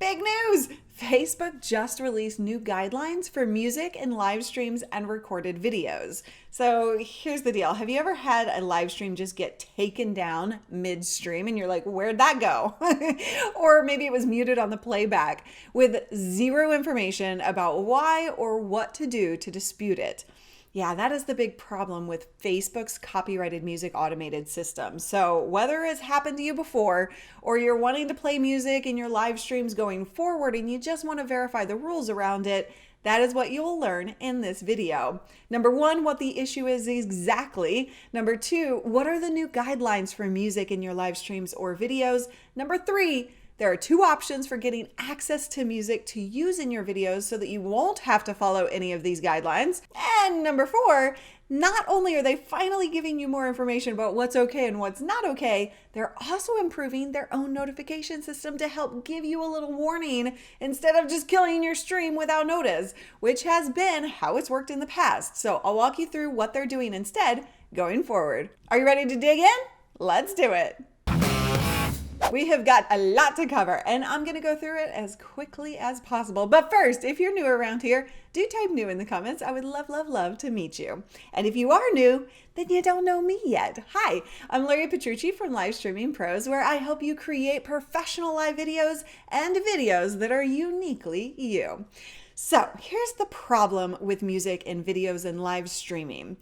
Big news! Facebook just released new guidelines for music and live streams and recorded videos. So here's the deal. Have you ever had a live stream just get taken down midstream and you're like, where'd that go? Or maybe it was muted on the playback with zero information about why or what to do to dispute it. Yeah, that is the big problem with Facebook's copyrighted music automated system. So whether it's happened to you before or you're wanting to play music in your live streams going forward and you just want to verify the rules around it, that is what you'll learn in this video. Number one, what the issue is exactly. Number two, what are the new guidelines for music in your live streams or videos? Number three, there are two options for getting access to music to use in your videos so that you won't have to follow any of these guidelines. And number four, not only are they finally giving you more information about what's okay and what's not okay, they're also improving their own notification system to help give you a little warning instead of just killing your stream without notice, which has been how it's worked in the past. So I'll walk you through what they're doing instead going forward. Are you ready to dig in? Let's do it. We have got a lot to cover, and I'm going to go through it as quickly as possible. But first, if you're new around here, do type new in the comments. I would love to meet you. And if you are new, then you don't know me yet. Hi, I'm Larry Petrucci from Live Streaming Pros, where I help you create professional live videos and videos that are uniquely you. So here's the problem with music and videos and live streaming.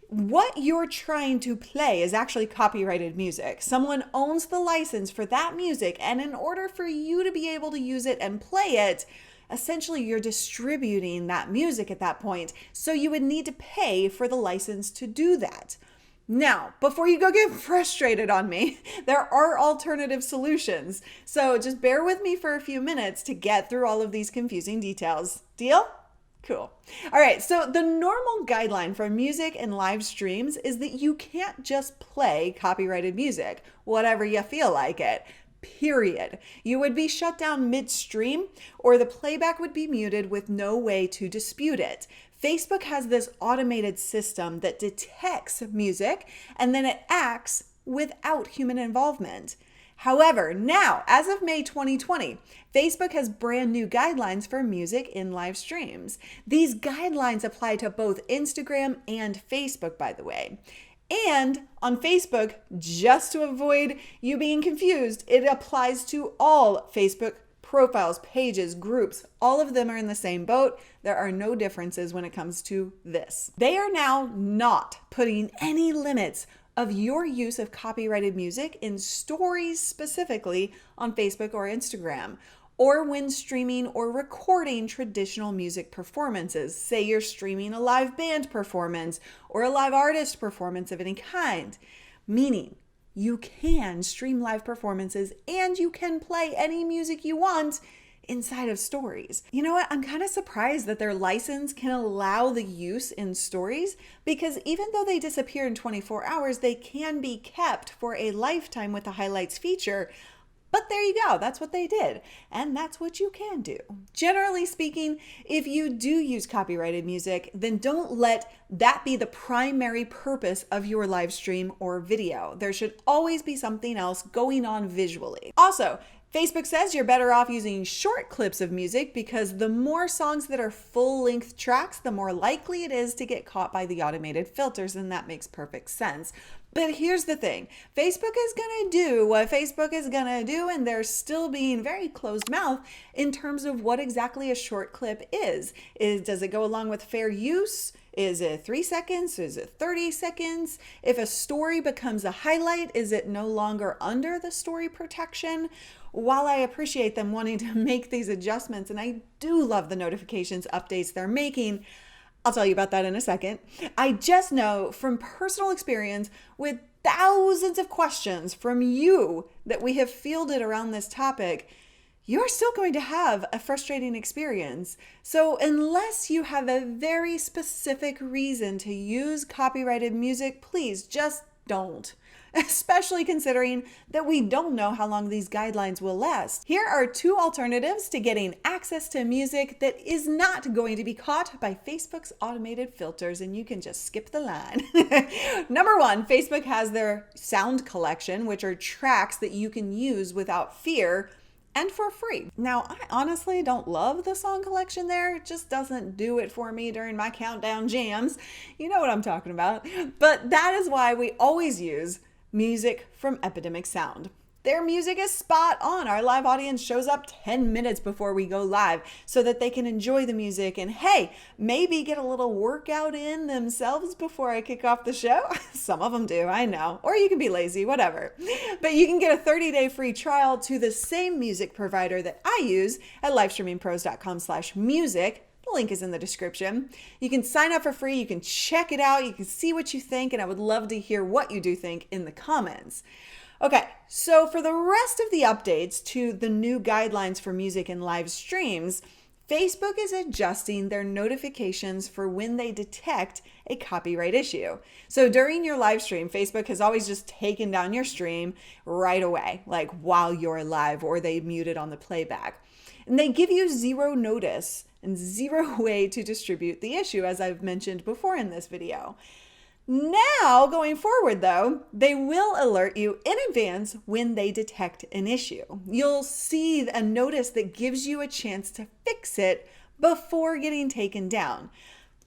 What you're trying to play is actually copyrighted music. Someone owns the license for that music, and in order for you to be able to use it and play it, essentially you're distributing that music at that point. So you would need to pay for the license to do that. Now, before you go get frustrated on me, there are alternative solutions. So just bear with me for a few minutes to get through all of these confusing details. Deal? Cool. All right, so the normal guideline for music and live streams is that you can't just play copyrighted music, whatever you feel like it, period. You would be shut down midstream or the playback would be muted with no way to dispute it. Facebook has this automated system that detects music and then it acts without human involvement. However, now, as of May 2020, Facebook has brand new guidelines for music in live streams. These guidelines apply to both Instagram and Facebook, by the way. And on Facebook, just to avoid you being confused, it applies to all Facebook profiles, pages, groups. All of them are in the same boat. There are no differences when it comes to this. They are now not putting any limits of your use of copyrighted music in stories specifically on Facebook or Instagram, or when streaming or recording traditional music performances. Say you're streaming a live band performance or a live artist performance of any kind, meaning you can stream live performances and you can play any music you want inside of stories. You know what? I'm kind of surprised that their license can allow the use in stories, because even though they disappear in 24 hours, they can be kept for a lifetime with the highlights feature. But there you go. That's what they did. And that's what you can do. Generally speaking, if you do use copyrighted music, then don't let that be the primary purpose of your live stream or video. There should always be something else going on visually. Also, Facebook says you're better off using short clips of music because the more songs that are full-length tracks, the more likely it is to get caught by the automated filters, and that makes perfect sense. But here's the thing. Facebook is going to do what Facebook is going to do, and they're still being very closed mouth in terms of what exactly a short clip is. Does it go along with fair use? Is it 3 seconds? Is it 30 seconds? If a story becomes a highlight, is it no longer under the story protection? While I appreciate them wanting to make these adjustments, and I do love the notifications updates they're making, I'll tell you about that in a second. I just know from personal experience with thousands of questions from you that we have fielded around this topic, you're still going to have a frustrating experience. So unless you have a very specific reason to use copyrighted music, please just don't. Especially considering that we don't know how long these guidelines will last. Here are two alternatives to getting access to music that is not going to be caught by Facebook's automated filters, and you can just skip the line. Number one, Facebook has their sound collection, which are tracks that you can use without fear and for free. Now, I honestly don't love the song collection there. It just doesn't do it for me during my countdown jams. You know what I'm talking about. But that is why we always use music from Epidemic Sound. Their music is spot on. Our live audience shows up 10 minutes before we go live so that they can enjoy the music and, hey, maybe get a little workout in themselves before I kick off the show. Some of them do, I know. Or you can be lazy, whatever. But you can get a 30-day free trial to the same music provider that I use at livestreamingpros.com/music. The link is in the description. You can sign up for free. You can check it out. You can see what you think. And I would love to hear what you do think in the comments. Okay, so for the rest of the updates to the new guidelines for music and live streams, Facebook is adjusting their notifications for when they detect a copyright issue. So during your live stream, Facebook has always just taken down your stream right away, like while you're live, or they mute it on the playback. And they give you zero notice and zero way to distribute the issue, as I've mentioned before in this video. Now, going forward though, they will alert you in advance when they detect an issue. You'll see a notice that gives you a chance to fix it before getting taken down.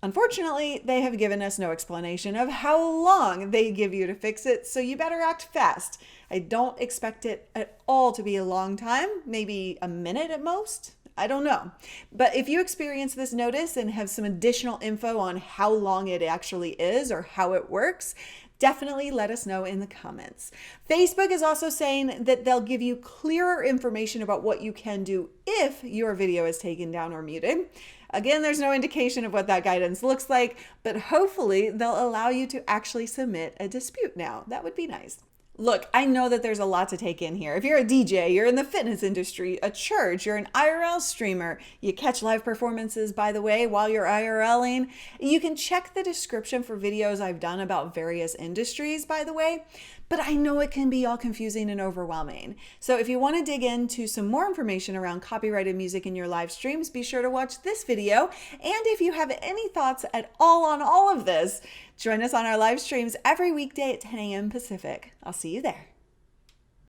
Unfortunately, they have given us no explanation of how long they give you to fix it, so you better act fast. I don't expect it at all to be a long time, maybe a minute at most. I don't know. But if you experience this notice and have some additional info on how long it actually is or how it works, definitely let us know in the comments. Facebook is also saying that they'll give you clearer information about what you can do if your video is taken down or muted. Again, there's no indication of what that guidance looks like, but hopefully they'll allow you to actually submit a dispute now. That would be nice. Look, I know that there's a lot to take in here. If you're a DJ, you're in the fitness industry, a church, you're an IRL streamer, you catch live performances, by the way, while you're IRLing, you can check the description for videos I've done about various industries, by the way, but I know it can be all confusing and overwhelming. So if you want to dig into some more information around copyrighted music in your live streams, be sure to watch this video. And if you have any thoughts at all on all of this, join us on our live streams every weekday at 10 a.m. Pacific. I'll see you there.